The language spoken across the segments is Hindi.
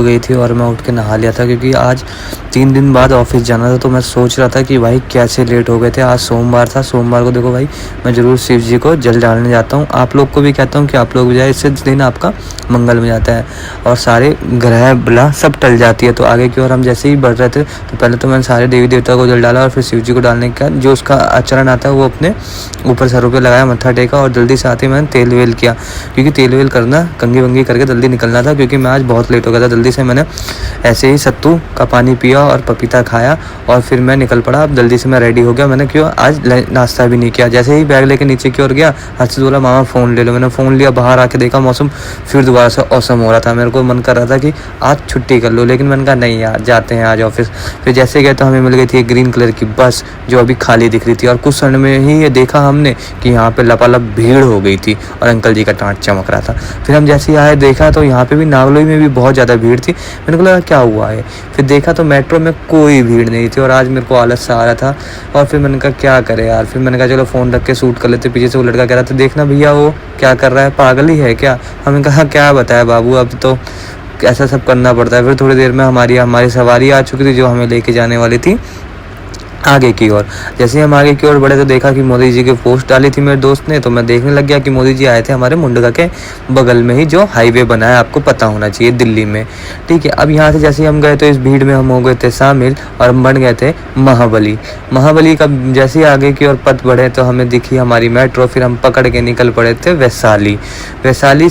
हो गई थी और मैं उठ के नहा लिया था, क्योंकि आज 3 दिन बाद ऑफिस जाना था। तो मैं सोच रहा था कि भाई कैसे लेट हो गए थे। आज सोमवार था, सोमवार को देखो भाई मैं ज़रूर शिव जी को जल डालने जाता हूँ। आप लोग को भी कहता हूँ कि आप लोग भी जाए, इससे दिन आपका मंगल में जाता है और सारे ग्रह बला सब टल जाती है। तो आगे की ओर हम जैसे ही बढ़ रहे थे तो पहले तो मैंने सारे देवी देवता को जल डाला और फिर शिव जी को डालने का जो उसका आचरण आता है वो अपने ऊपर सरों पे लगाया, मत्था टेका और जल्दी से आते मैंने तेल वेल किया, क्योंकि तेल वेल करना कंघी वंगी करके जल्दी निकलना था, क्योंकि मैं आज बहुत लेट हो गया था। जल्दी से मैंने ऐसे ही सत्तू का पानी पिया और पपीता खाया और फिर मैं निकल पड़ा। अब जल्दी से मैं रेडी हो गया। मैंने क्यों आज नाश्ता भी नहीं किया। जैसे ही बैग लेके नीचे की ओर गया, हर्षित बोला मामा फ़ोन ले लो। मैंने फ़ोन लिया, बाहर आके देखा मौसम फिर दोबारा से औसम हो रहा था। मेरे को मन कर रहा था कि आज छुट्टी कर लो, लेकिन मैंने कहा नहीं यार जाते हैं आज ऑफिस। फिर जैसे गए तो हमें मिल गई थी एक ग्रीन कलर की बस जो अभी खाली दिख रही थी और कुछ समय में ही ये देखा हमने कि यहाँ पे लपालप भीड़ हो गई थी और अंकल जी का टाँट चमक रहा था। फिर हम जैसे ही आए देखा तो यहाँ पे भी नागलोई में भी बहुत ज़्यादा भीड़ थी। मैंने को लगा क्या हुआ है, फिर देखा तो मेट्रो में कोई भीड़ नहीं थी और आज मेरे को आलस सा आ रहा था और फिर मैंने कहा क्या करे यार। फिर मैंने कहा चलो फ़ोन रख के शूट कर लेते। पीछे से वो लड़का कह रहा था देखना भैया वो क्या कर रहा है, पागल ही है क्या। हमने कहा क्या बताया बाबू, अब तो ऐसा सब करना पड़ता है। फिर थोड़ी देर में हमारी सवारी आ चुकी थी जो हमें लेके जाने वाली थी आगे की ओर। जैसे ही हम आगे की ओर बढ़े तो देखा कि मोदी जी की पोस्ट डाली थी मेरे दोस्त ने, तो मैं देखने लग गया कि मोदी जी आए थे हमारे मुंडका के बगल में ही जो हाईवे बना है, आपको पता होना चाहिए, दिल्ली में। ठीक है, अब यहाँ से जैसे ही हम गए तो इस भीड़ में हम हो गए थे शामिल और हम बन गए थे महाबली का। जैसे ही आगे की ओर पथ बढ़े तो हमें दिखी हमारी मेट्रो, फिर हम पकड़ के निकल पड़े थे वैशाली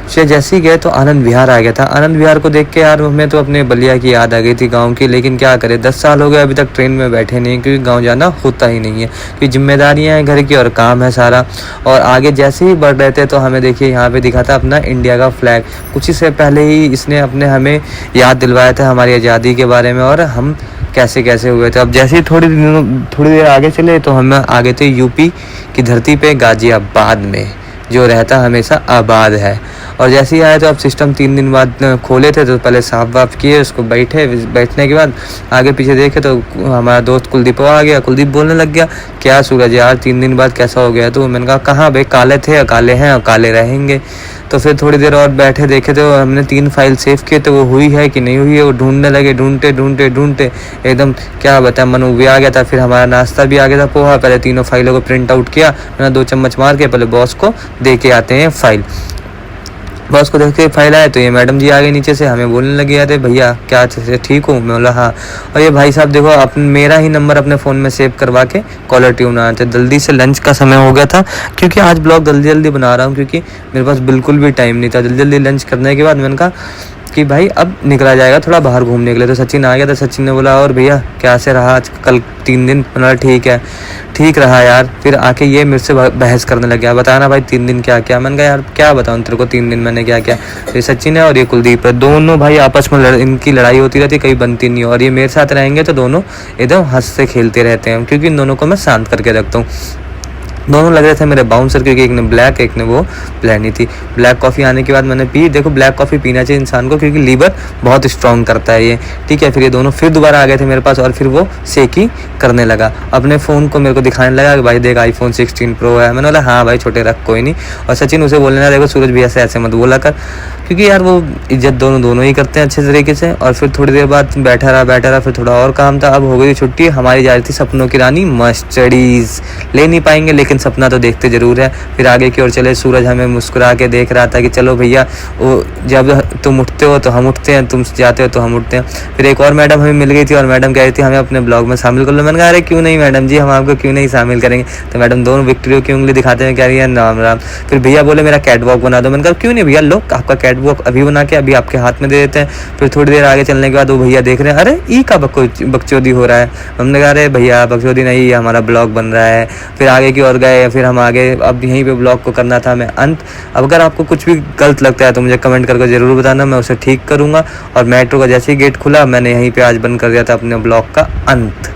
से। जैसे ही गए तो आनंद विहार आ गया था। आनंद विहार को देख के यार हमें तो अपने बलिया की याद आ गई थी, गांव की। लेकिन क्या करें, 10 साल हो गए अभी तक ट्रेन में बैठे नहीं, क्योंकि गांव जाना होता ही नहीं है, क्योंकि जिम्मेदारियां हैं घर की और काम है सारा। और आगे जैसे ही बढ़ रहे थे तो हमें देखिए यहाँ पे दिखा था अपना इंडिया का फ्लैग। कुछ ही से पहले ही इसने अपने हमें याद दिलवाया था हमारी आज़ादी के बारे में और हम कैसे कैसे हुए थे। अब जैसे ही थोड़ी देर आगे चले तो हम आगे थे यूपी की धरती पे, गाजियाबाद में, जो रहता हमेशा आबाद है। और जैसे ही आए तो अब सिस्टम 3 दिन बाद खोले थे तो पहले साफ वाफ किए उसको, बैठने के बाद आगे पीछे देखे तो हमारा दोस्त कुलदीप आ गया। कुलदीप बोलने लग गया क्या सूरज यार 3 दिन बाद कैसा हो गया। तो मैंने कहा कहाँ भाई, काले थे, काले हैं और काले रहेंगे। तो फिर थोड़ी देर और बैठे देखे तो हमने 3 फाइल सेव किए, तो वो हुई है कि नहीं हुई है वो ढूंढने लगे। ढूंढते एकदम क्या बताएं मन भी आ गया था। फिर हमारा नाश्ता भी आ गया था, पोहा। पहले तीनों फाइलों को प्रिंट आउट किया मैंने, 2 चम्मच मार के पहले बॉस को दे के आते हैं फाइल। बॉस को देख के फाइल आए तो ये मैडम जी आ गए नीचे से, हमें बोलने लगे अरे भैया क्या ठीक हूँ। मैं बोला हाँ। और ये भाई साहब देखो मेरा ही नंबर अपने फ़ोन में सेव करवा के कॉलर ट्यून आए थे। जल्दी से लंच का समय हो गया था, क्योंकि आज ब्लॉग जल्दी बना रहा हूँ, क्योंकि मेरे पास बिल्कुल भी टाइम नहीं था। जल्दी लंच करने के बाद मैंने कहा कि भाई अब निकला जाएगा थोड़ा बाहर घूमने के लिए। तो सचिन आ गया था, सचिन ने बोला और भैया क्या से रहा आज कल 3 दिन। मैंने ठीक है, ठीक रहा यार। फिर आके ये मेरे से बहस करने लग गया, बताना भाई 3 दिन क्या किया। मैंने कहा यार क्या बताऊँ तेरे को 3 दिन मैंने क्या किया। तो सचिन है और ये कुलदीप है, दोनों भाई आपस में इनकी लड़ाई होती रहती, कहीं बनती नहीं। और ये मेरे साथ रहेंगे तो दोनों एकदम हंसते खेलते रहते हैं, क्योंकि इन दोनों को मैं शांत करके रखता हूँ। दोनों लग रहे थे मेरे बाउंसर, क्योंकि एक ने ब्लैक एक ने वो प्लानी थी। ब्लैक कॉफ़ी आने के बाद मैंने पी। देखो ब्लैक कॉफ़ी पीना चाहिए इंसान को, क्योंकि लीवर बहुत स्ट्रॉन्ग करता है ये। ठीक है, फिर ये दोनों फिर दोबारा आ गए थे मेरे पास और फिर वो सेकी करने लगा। अपने फ़ोन को मेरे को दिखाने लगा कि भाई देख iPhone 16 Pro है। मैंने बोला हाँ भाई छोटे रख कोई नहीं। और सचिन उसे बोलने लगा देखो सूरज भैया से ऐसे मत बोला कर, क्योंकि यार वो इज्जत दोनों ही करते हैं अच्छे तरीके से। और फिर थोड़ी देर बाद बैठा रहा, फिर थोड़ा और काम था। अब हो गई छुट्टी, हमारी जा रही थी सपनों की रानी मस्टडीज़। ले नहीं पाएंगे लेकिन सपना तो देखते ज़रूर है। फिर आगे की ओर चले, सूरज हमें मुस्कुरा के देख रहा था कि चलो भैया वो जब तुम उठते हो तो हम उठते हैं, तुम जाते हो तो हम उठते हैं। फिर एक और मैडम हमें मिल गई थी और मैडम कह रही थी हमें अपने ब्लॉग में शामिल कर लो। मैंने कहा अरे क्यों नहीं मैडम जी, हम आपको क्यों नहीं शामिल करेंगे। तो मैडम दोनों विक्ट्रियों की उंगली दिखाते हुए कह रही है राम राम। फिर भैया बोले मेरा कैट वॉक बना दो। मैंने कहा क्यों नहीं भैया, लो आपका कैट वॉक अभी बना के अभी आपके हाथ में दे देते हैं। फिर थोड़ी देर आगे चलने के बाद वो भैया देख रहे हैं अरे ई का बकचोदी हो रहा है। हमने कहा अरे भैया बकचोदी नहीं, हमारा ब्लॉग बन रहा है। फिर आगे की ओर गए, फिर हम आगे अब यहीं पे ब्लॉग को करना था हमें अंत। अब अगर आपको कुछ भी गलत लगता है तो मुझे कमेंट करके ज़रूर बताना, मैं उसे ठीक करूँगा। और मेट्रो का जैसे ही गेट खुला मैंने यहीं पे आज बंद कर दिया था अपने ब्लॉग का अंत।